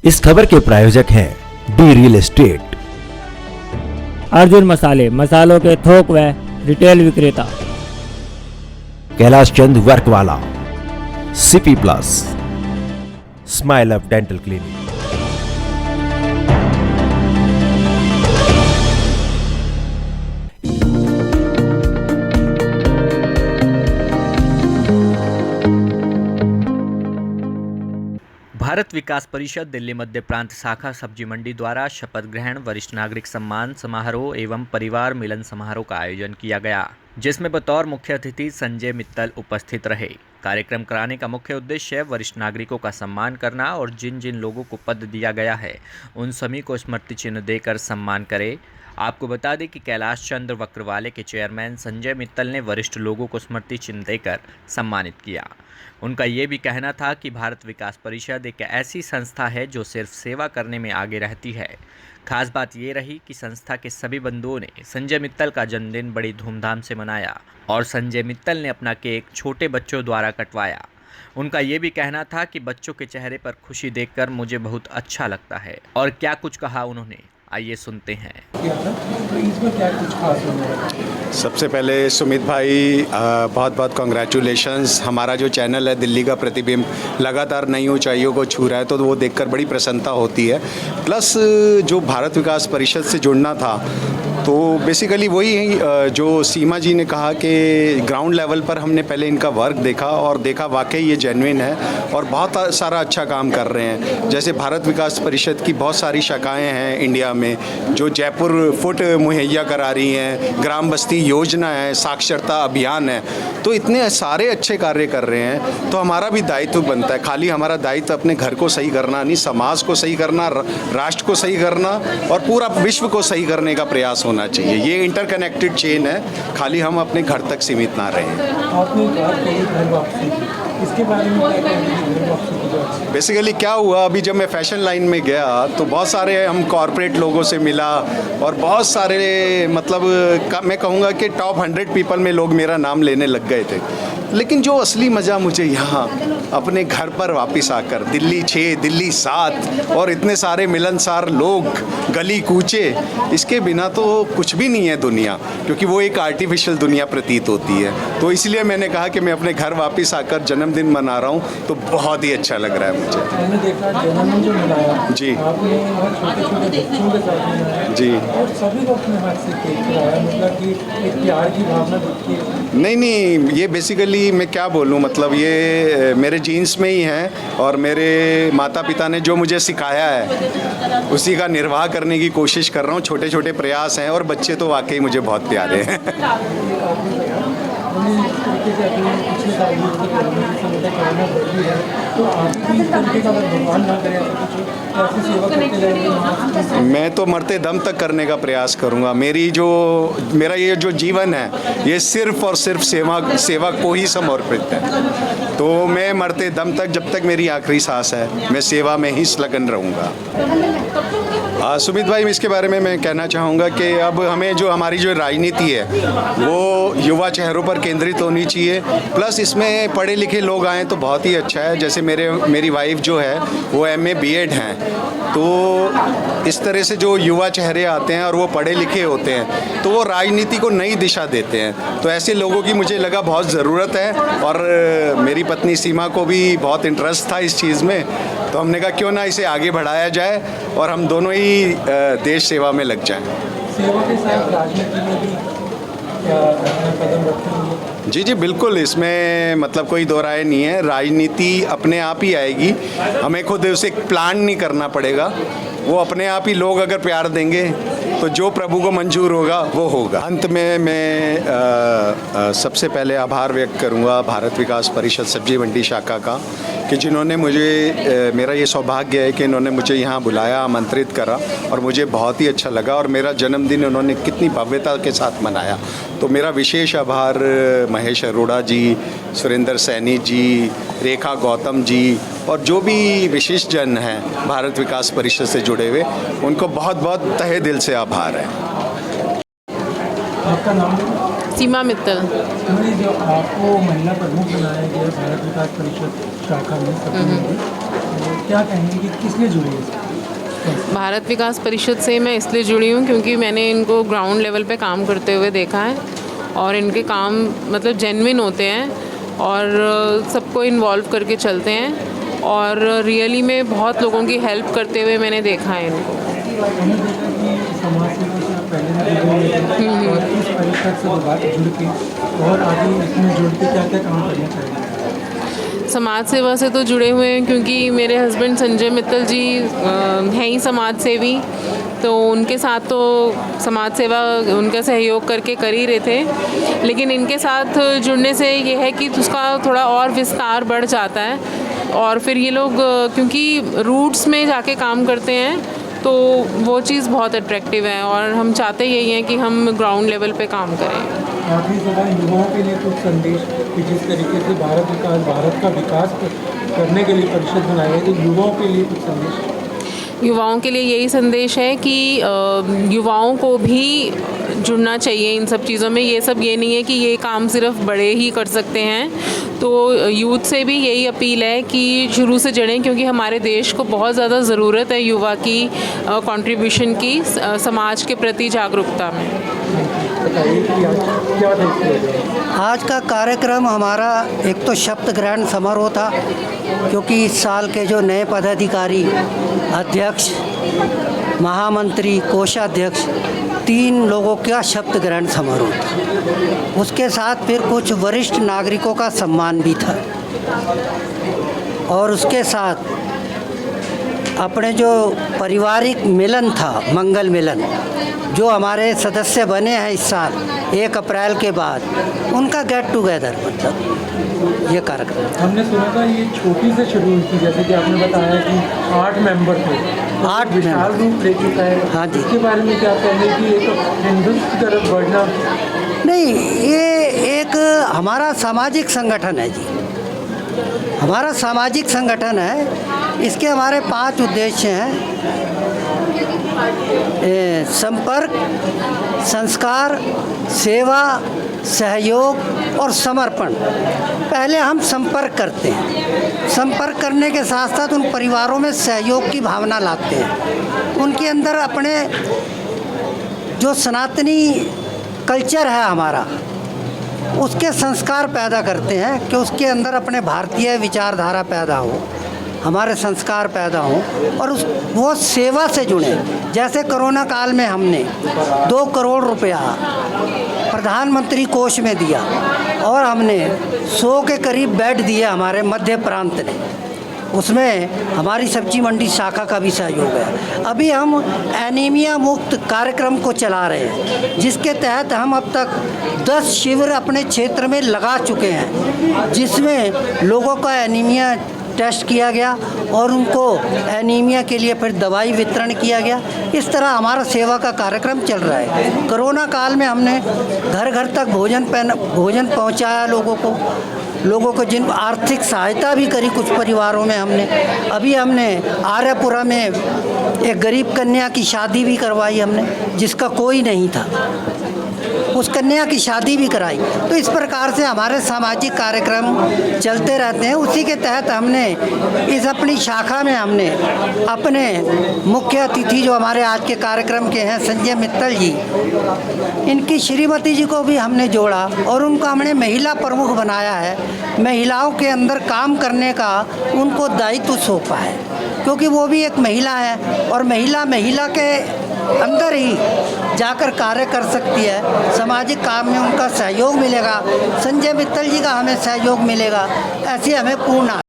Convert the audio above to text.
इस खबर के प्रायोजक हैं डी रियल एस्टेट, अर्जुन मसाले, मसालों के थोक व रिटेल विक्रेता, कैलाश चंद वर्क वाला, CP Plus, smile up dental clinic. Bharat Vikas Parishad Delhi मध्य प्रांत शाखा सब्जी मंडी द्वारा शपथ ग्रहण, वरिष्ठ नागरिक सम्मान समारोह एवं परिवार मिलन समारोह का आयोजन किया गया, जिसमें बतौर मुख्य अतिथि संजय मित्तल उपस्थित रहे। कार्यक्रम कराने का मुख्य उद्देश्य वरिष्ठ नागरिकों का सम्मान करना और जिन जिन लोगों को पद दिया गया है उन सभी को स्मृति चिन्ह देकर सम्मान करे। आपको बता दें कि कैलाश चंद्र वक्रवाले के चेयरमैन संजय मित्तल ने वरिष्ठ लोगों को स्मृति चिन्ह देकर सम्मानित किया। उनका ये भी कहना था कि भारत विकास परिषद एक ऐसी संस्था है जो सिर्फ सेवा करने में आगे रहती है। खास बात ये रही कि संस्था के सभी बंधुओं ने संजय मित्तल का जन्मदिन बड़ी धूमधाम से मनाया और संजय मित्तल ने अपना केक छोटे बच्चों द्वारा कटवाया। उनका ये भी कहना था कि बच्चों के चेहरे पर खुशी देखकर मुझे बहुत अच्छा लगता है। और क्या कुछ कहा उन्होंने, आइए सुनते हैं। सबसे पहले सुमित भाई, बहुत बहुत कॉन्ग्रेचुलेशंस। हमारा जो चैनल है दिल्ली का प्रतिबिंब लगातार नई ऊंचाइयों को छू रहा है, तो वो देखकर बड़ी प्रसन्नता होती है। प्लस जो भारत विकास परिषद से जुड़ना था, तो बेसिकली वही जो सीमा जी ने कहा कि ग्राउंड लेवल पर हमने पहले इनका वर्क देखा और देखा वाकई ये जेन्युइन है और बहुत सारा अच्छा काम कर रहे हैं। जैसे भारत विकास परिषद की बहुत सारी शाखाएं हैं इंडिया में, जो जयपुर फुट मुहैया करा रही हैं, ग्राम बस्ती योजना है, साक्षरता अभियान है, तो इतने सारे अच्छे कार्य कर रहे हैं। तो हमारा भी दायित्व बनता है, खाली हमारा दायित्व अपने घर को सही करना नहीं, समाज को सही करना, राष्ट्र को सही करना और पूरा विश्व को सही करने का प्रयास होना चाहिए। ये इंटरकनेक्टेड चेन है, खाली हम अपने घर तक सीमित ना रहें। इसके बारे में क्या कहेंगे? बेसिकली क्या हुआ, अभी जब मैं फैशन लाइन में गया तो बहुत सारे हम कॉरपोरेट लोगों से मिला और बहुत सारे मतलब मैं कहूँगा कि टॉप 100 पीपल में लोग मेरा नाम लेने लग गए थे। लेकिन जो असली मज़ा मुझे यहाँ अपने घर पर वापस आकर, दिल्ली 6, दिल्ली 7 और इतने सारे मिलनसार लोग, गली कूचे, इसके बिना तो कुछ भी नहीं है दुनिया, क्योंकि वो एक आर्टिफिशियल दुनिया प्रतीत होती है। तो इसलिए मैंने कहा कि मैं अपने घर वापस आकर जन्मदिन मना रहा हूँ, तो बहुत ही अच्छा लग रहा है मुझे। मैंने देखा जन्मदिन जो मनाया जी, आपने छोटे-छोटे बच्चों के साथ मनाया जी, और सभी को अपने हाथ से केक खिलाया, मतलब कि एक प्यार की भावना दिखती है। नहीं, ये बेसिकली मैं क्या बोलूँ, मतलब ये मेरे जीन्स में ही है और मेरे माता पिता ने जो मुझे सिखाया है उसी का निर्वाह करने की कोशिश कर रहा हूँ। छोटे छोटे प्रयास हैं और बच्चे तो वाकई मुझे बहुत प्यारे हैं। मैं तो मरते दम तक करने का प्रयास करूंगा। मेरा ये जो जीवन है ये सिर्फ और सिर्फ सेवा को ही समर्पित है। तो मैं मरते दम तक, जब तक मेरी आखिरी सांस है, मैं सेवा में ही संलग्न रहूँगा। सुमित भाई, इसके बारे में मैं कहना चाहूँगा कि अब हमें जो हमारी जो राजनीति है वो युवा चेहरों पर केंद्रित होनी चाहिए। प्लस इसमें पढ़े लिखे लोग आएँ तो बहुत ही अच्छा है। जैसे मेरी वाइफ जो है वो MA BEd हैं, तो इस तरह से जो युवा चेहरे आते हैं और वो पढ़े लिखे होते हैं तो वो राजनीति को नई दिशा देते हैं। तो ऐसे लोगों की मुझे लगा बहुत ज़रूरत है और मेरी पत्नी सीमा को भी बहुत इंटरेस्ट था इस चीज़ में, तो हमने कहा क्यों ना इसे आगे बढ़ाया जाए और हम दोनों ही देश सेवा में लग जाएं। सेवा के साथ राजनीति में भी क्या कदम रखेंगे? जी बिल्कुल, इसमें मतलब कोई दो राय नहीं है। राजनीति अपने आप ही आएगी, हमें खुद उसे प्लान नहीं करना पड़ेगा, वो अपने आप ही लोग अगर प्यार देंगे तो जो प्रभु को मंजूर होगा वो होगा। अंत में मैं सबसे पहले आभार व्यक्त करूंगा भारत विकास परिषद सब्जी मंडी शाखा का, कि जिन्होंने मेरा ये सौभाग्य है कि इन्होंने मुझे यहाँ बुलाया, आमंत्रित करा और मुझे बहुत ही अच्छा लगा और मेरा जन्मदिन उन्होंने कितनी भव्यता के साथ मनाया। तो मेरा विशेष आभार महेश अरोड़ा जी, सुरेंद्र सैनी जी, रेखा गौतम जी और जो भी विशिष्ट जन हैं भारत विकास परिषद से जुड़े हुए, उनको बहुत बहुत तहे दिल से आभार है। आपका नाम? सीमा मित्तल। जो आपको महिला प्रमुख बनाया गया भारत विकास परिषद शाखा में, क्या कहेंगे कि किस लिए जुड़ी है? भारत विकास परिषद से मैं इसलिए जुड़ी हूँ क्योंकि मैंने इनको ग्राउंड लेवल पे काम करते हुए देखा है और इनके काम मतलब जेन्युइन होते हैं और सबको इन्वॉल्व करके चलते हैं और रियली में बहुत लोगों की हेल्प करते हुए मैंने देखा है इनको। हमने देखा कि समाज सेवा से आप पहले भी जुड़े हुए थे और इस परिषद से दोबारा जुड़ के और आगे इसमें जुड़ के क्या क्या काम करना चाहिए? समाज सेवा से तो जुड़े हुए हैं क्योंकि मेरे हस्बैंड संजय मित्तल जी हैं ही समाज सेवी, तो उनके साथ तो समाज सेवा उनका सहयोग करके कर ही रहे थे, लेकिन इनके साथ जुड़ने से ये है कि उसका थोड़ा और विस्तार बढ़ जाता है और फिर ये लोग क्योंकि रूट्स में जाके काम करते हैं तो वो चीज़ बहुत अट्रैक्टिव है और हम चाहते यही हैं कि हम ग्राउंड लेवल पे काम करें। आखिरी सवाल युवाओं के लिए कुछ संदेश कि जिस तरीके से भारत का विकास करने के लिए परिषद बनाई है, तो युवाओं के लिए कुछ संदेश? युवाओं के लिए यही संदेश है कि युवाओं को भी जुड़ना चाहिए इन सब चीज़ों में। ये नहीं है कि ये काम सिर्फ बड़े ही कर सकते हैं, तो यूथ से भी यही अपील है कि शुरू से जुड़ें क्योंकि हमारे देश को बहुत ज़्यादा ज़रूरत है युवा की कंट्रीब्यूशन की समाज के प्रति जागरूकता में। आज का कार्यक्रम हमारा एक तो शपथ ग्रहण समारोह था क्योंकि इस साल के जो नए पदाधिकारी, अध्यक्ष, महामंत्री, कोषाध्यक्ष 3 लोगों का शपथ ग्रहण समारोह था। उसके साथ फिर कुछ वरिष्ठ नागरिकों का सम्मान भी था और उसके साथ अपने जो पारिवारिक मिलन था, मंगल मिलन, जो हमारे सदस्य बने हैं इस साल 1 अप्रैल के बाद, उनका गेट टुगेदर मतलब ये कार्यक्रम। हमने सुना था ये छोटी से शुरू हुई थी, जैसे कि आपने बताया कि 8 मेंबर थे, 8 विशाल रूप ले चुका है। हाँ जी। इसके बारे में क्या कहेंगे कि एक हिंदुत्व की तरफ बढ़ना? नहीं, ये एक हमारा सामाजिक संगठन है जी, हमारा सामाजिक संगठन है। इसके हमारे 5 उद्देश्य हैं: संपर्क, संस्कार, सेवा, सहयोग और समर्पण। पहले हम संपर्क करते हैं, संपर्क करने के साथ साथ उन परिवारों में सहयोग की भावना लाते हैं, उनके अंदर अपने जो सनातनी कल्चर है हमारा, उसके संस्कार पैदा करते हैं कि उसके अंदर अपने भारतीय विचारधारा पैदा हो, हमारे संस्कार पैदा हों और वो सेवा से जुड़े। जैसे कोरोना काल में हमने 2 करोड़ रुपया प्रधानमंत्री कोष में दिया और हमने 100 के करीब बेड दिए हमारे मध्य प्रांत ने, उसमें हमारी सब्जी मंडी शाखा का भी सहयोग है। अभी हम एनीमिया मुक्त कार्यक्रम को चला रहे हैं, जिसके तहत हम अब तक 10 शिविर अपने क्षेत्र में लगा चुके हैं, जिसमें लोगों का एनीमिया टेस्ट किया गया और उनको एनीमिया के लिए फिर दवाई वितरण किया गया। इस तरह हमारा सेवा का कार्यक्रम चल रहा है। कोरोना काल में हमने घर घर तक भोजन पहुंचाया लोगों को जिन आर्थिक सहायता भी करी कुछ परिवारों में हमने। अभी हमने आर्यपुरा में एक गरीब कन्या की शादी भी करवाई हमने, जिसका कोई नहीं था, उस कन्या की शादी भी कराई। तो इस प्रकार से हमारे सामाजिक कार्यक्रम चलते रहते हैं। उसी के तहत हमने इस अपनी शाखा में हमने अपने मुख्य अतिथि जो हमारे आज के कार्यक्रम के हैं संजय मित्तल जी, इनकी श्रीमती जी को भी हमने जोड़ा और उनको हमने महिला प्रमुख बनाया है। महिलाओं के अंदर काम करने का उनको दायित्व सौंपा है, क्योंकि वो भी एक महिला है और महिला के अंदर ही जाकर कार्य कर सकती है। सामाजिक काम में उनका सहयोग मिलेगा, संजय मित्तल जी का हमें सहयोग मिलेगा, ऐसी हमें पूर्ण